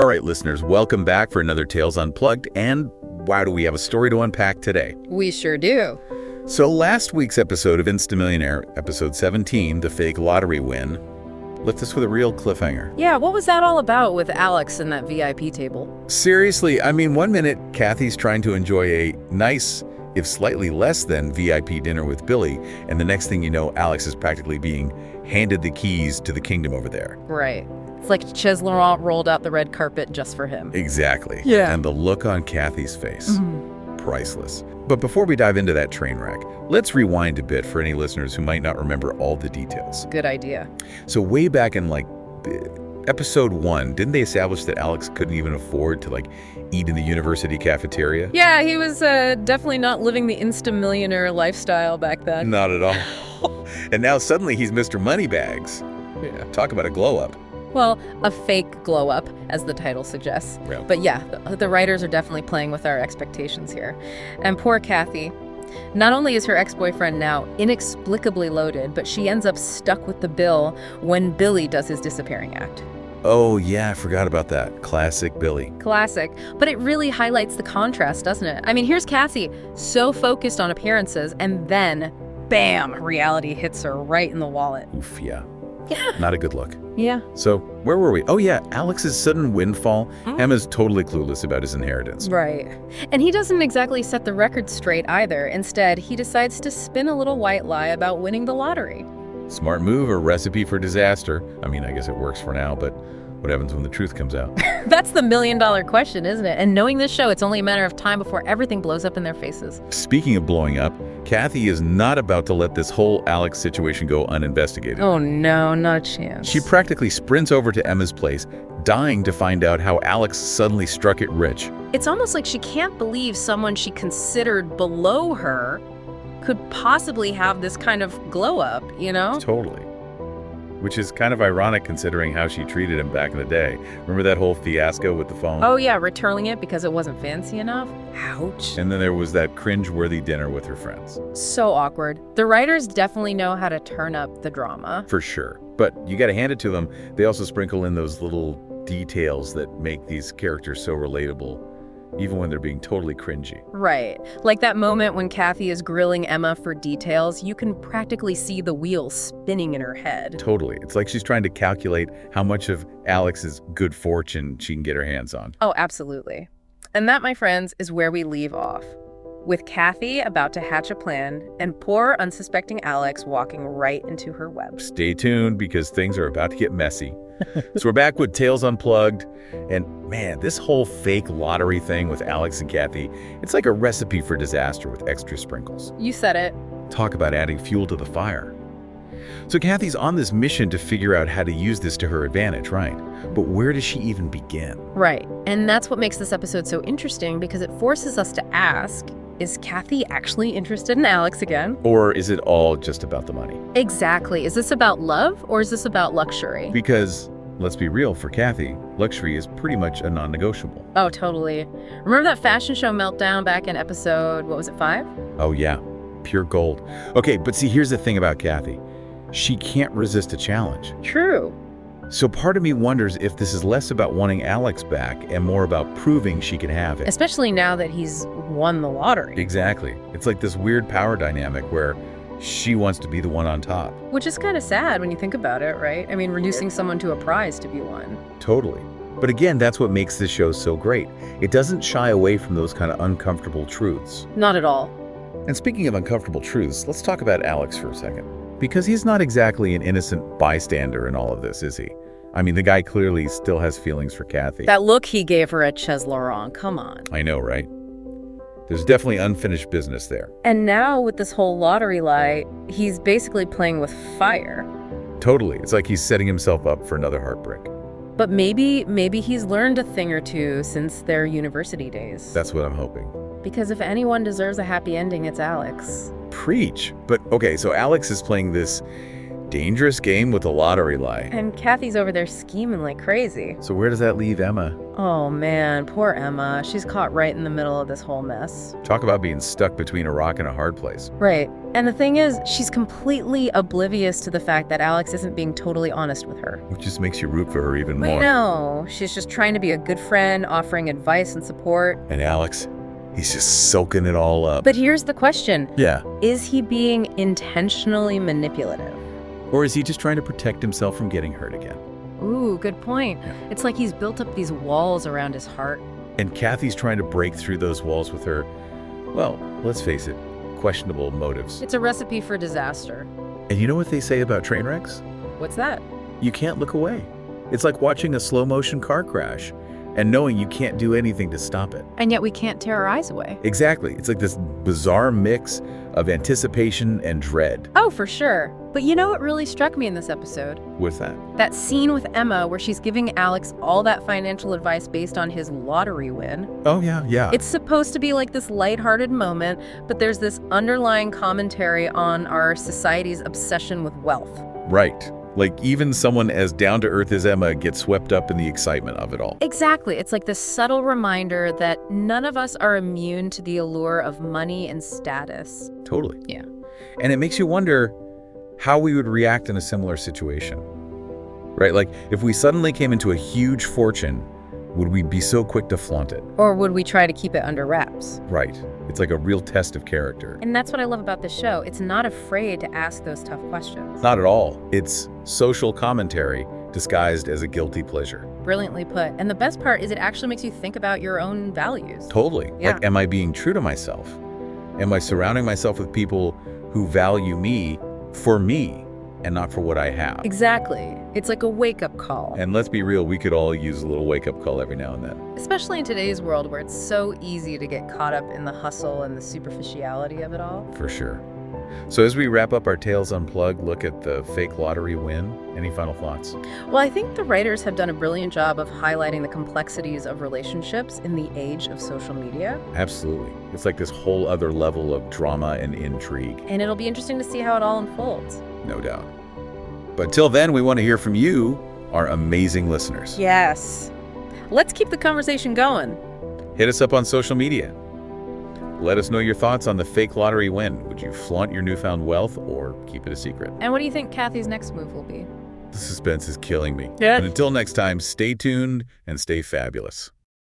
All right, listeners, welcome back for another Tales Unplugged, and wow, do we have a story to unpack today. We sure do. So last week's episode of Millionaire, episode 17, the fake lottery win, left us with a real cliffhanger. Yeah, what was that all about with Alex and that VIP table? Seriously, I mean, one minute, Kathy's trying to enjoy a nice, if slightly less than VIP dinner with Billy, and the next thing you know, Alex is practically being handed the keys to the kingdom over there. Right. It's like Chez Laurent rolled out the red carpet just for him. Exactly. Yeah. And the look on Kathy's face, priceless. But before we dive into that train wreck, let's rewind a bit for any listeners who might not remember all the details. Good idea. So way back in episode 1, didn't they establish that Alex couldn't even afford to eat in the university cafeteria? Yeah, he was definitely not living the Insta millionaire lifestyle back then. Not at all. And now suddenly he's Mr. Moneybags. Yeah. Talk about a glow up. Well, a fake glow up, as the title suggests. Yeah. But yeah, the writers are definitely playing with our expectations here. And poor Kathy. Not only is her ex-boyfriend now inexplicably loaded, but she ends up stuck with the bill when Billy does his disappearing act. Oh, yeah, I forgot about that. Classic Billy. Classic. But it really highlights the contrast, doesn't it? I mean, here's Kathy, so focused on appearances, and then, bam, reality hits her right in the wallet. Oof, yeah. Yeah. Not a good look. Yeah. So, where were we? Oh, yeah, Alex's sudden windfall. Emma's totally clueless about his inheritance. Right. And he doesn't exactly set the record straight either. Instead, he decides to spin a little white lie about winning the lottery. Smart move or recipe for disaster? I mean, I guess it works for now, but what happens when the truth comes out? That's the million-dollar question, isn't it? And knowing this show, it's only a matter of time before everything blows up in their faces. Speaking of blowing up, Kathy is not about to let this whole Alex situation go uninvestigated. Oh no, not a chance. She practically sprints over to Emma's place, dying to find out how Alex suddenly struck it rich. It's almost like she can't believe someone she considered below her could possibly have this kind of glow-up, you know? Totally. Which is kind of ironic considering how she treated him back in the day. Remember that whole fiasco with the phone? Oh yeah, returning it because it wasn't fancy enough? Ouch. And then there was that cringe-worthy dinner with her friends. So awkward. The writers definitely know how to turn up the drama. For sure. But you got to hand it to them. They also sprinkle in those little details that make these characters so relatable, even when they're being totally cringy. Right. Like that moment when Kathy is grilling Emma for details, you can practically see the wheels spinning in her head. Totally. It's like she's trying to calculate how much of Alex's good fortune she can get her hands on. Oh, absolutely. And that, my friends, is where we leave off, with Kathy about to hatch a plan and poor unsuspecting Alex walking right into her web. Stay tuned because things are about to get messy. So we're back with Tales Unplugged, and man, this whole fake lottery thing with Alex and Kathy, it's like a recipe for disaster with extra sprinkles. You said it. Talk about adding fuel to the fire. So Kathy's on this mission to figure out how to use this to her advantage, right? But where does she even begin? Right. And that's what makes this episode so interesting, because it forces us to ask, is Kathy actually interested in Alex again? Or is it all just about the money? Exactly. Is this about love or is this about luxury? Because, let's be real, for Kathy, luxury is pretty much a non-negotiable. Oh, totally. Remember that fashion show meltdown back in episode, what was it, 5? Oh yeah, pure gold. Okay, but see, here's the thing about Kathy. She can't resist a challenge. True. So part of me wonders if this is less about wanting Alex back and more about proving she can have it. Especially now that he's won the lottery. Exactly. It's like this weird power dynamic where she wants to be the one on top. Which is kind of sad when you think about it, right? I mean, reducing someone to a prize to be won. Totally. But again, that's what makes this show so great. It doesn't shy away from those kind of uncomfortable truths. Not at all. And speaking of uncomfortable truths, let's talk about Alex for a second. Because he's not exactly an innocent bystander in all of this, is he? I mean, the guy clearly still has feelings for Kathy. That look he gave her at Chez Laurent, come on. I know, right? There's definitely unfinished business there. And now with this whole lottery lie, he's basically playing with fire. Totally. It's like he's setting himself up for another heartbreak. But maybe he's learned a thing or two since their university days. That's what I'm hoping. Because if anyone deserves a happy ending, it's Alex. Preach. But okay, so Alex is playing this dangerous game with a lottery lie. And Kathy's over there scheming like crazy. So where does that leave Emma? Oh man, poor Emma. She's caught right in the middle of this whole mess. Talk about being stuck between a rock and a hard place. Right. And the thing is, she's completely oblivious to the fact that Alex isn't being totally honest with her. Which just makes you root for her even I more. know. She's just trying to be a good friend, offering advice and support. And Alex, he's just soaking it all up. But here's the question. Yeah. Is he being intentionally manipulative? Or is he just trying to protect himself from getting hurt again? Ooh, good point. Yeah. It's like he's built up these walls around his heart. And Kathy's trying to break through those walls with her, well, let's face it, questionable motives. It's a recipe for disaster. And you know what they say about train wrecks? What's that? You can't look away. It's like watching a slow-motion car crash and knowing you can't do anything to stop it. And yet we can't tear our eyes away. Exactly. It's like this bizarre mix of anticipation and dread. Oh, for sure. But you know what really struck me in this episode? What's that? That scene with Emma where she's giving Alex all that financial advice based on his lottery win. Oh, yeah. It's supposed to be like this lighthearted moment, but there's this underlying commentary on our society's obsession with wealth. Right. Like even someone as down-to-earth as Emma gets swept up in the excitement of it all. Exactly. It's like this subtle reminder that none of us are immune to the allure of money and status. Totally. Yeah. And it makes you wonder how we would react in a similar situation. Right? Like if we suddenly came into a huge fortune, would we be so quick to flaunt it? Or would we try to keep it under wraps? Right. It's like a real test of character. And that's what I love about this show. It's not afraid to ask those tough questions. Not at all. It's social commentary disguised as a guilty pleasure. Brilliantly put. And the best part is it actually makes you think about your own values. Totally. Yeah. Like, am I being true to myself? Am I surrounding myself with people who value me for me and not for what I have? Exactly. It's like a wake-up call. And let's be real, we could all use a little wake-up call every now and then. Especially in today's world where it's so easy to get caught up in the hustle and the superficiality of it all. For sure. So as we wrap up our Tales Unplugged look at the fake lottery win, any final thoughts? Well, I think the writers have done a brilliant job of highlighting the complexities of relationships in the age of social media. Absolutely. It's like this whole other level of drama and intrigue. And it'll be interesting to see how it all unfolds. No doubt. But till then, we want to hear from you, our amazing listeners. Yes. Let's keep the conversation going. Hit us up on social media. Let us know your thoughts on the fake lottery win. Would you flaunt your newfound wealth or keep it a secret? And what do you think Kathy's next move will be? The suspense is killing me. Yeah. But until next time, stay tuned and stay fabulous.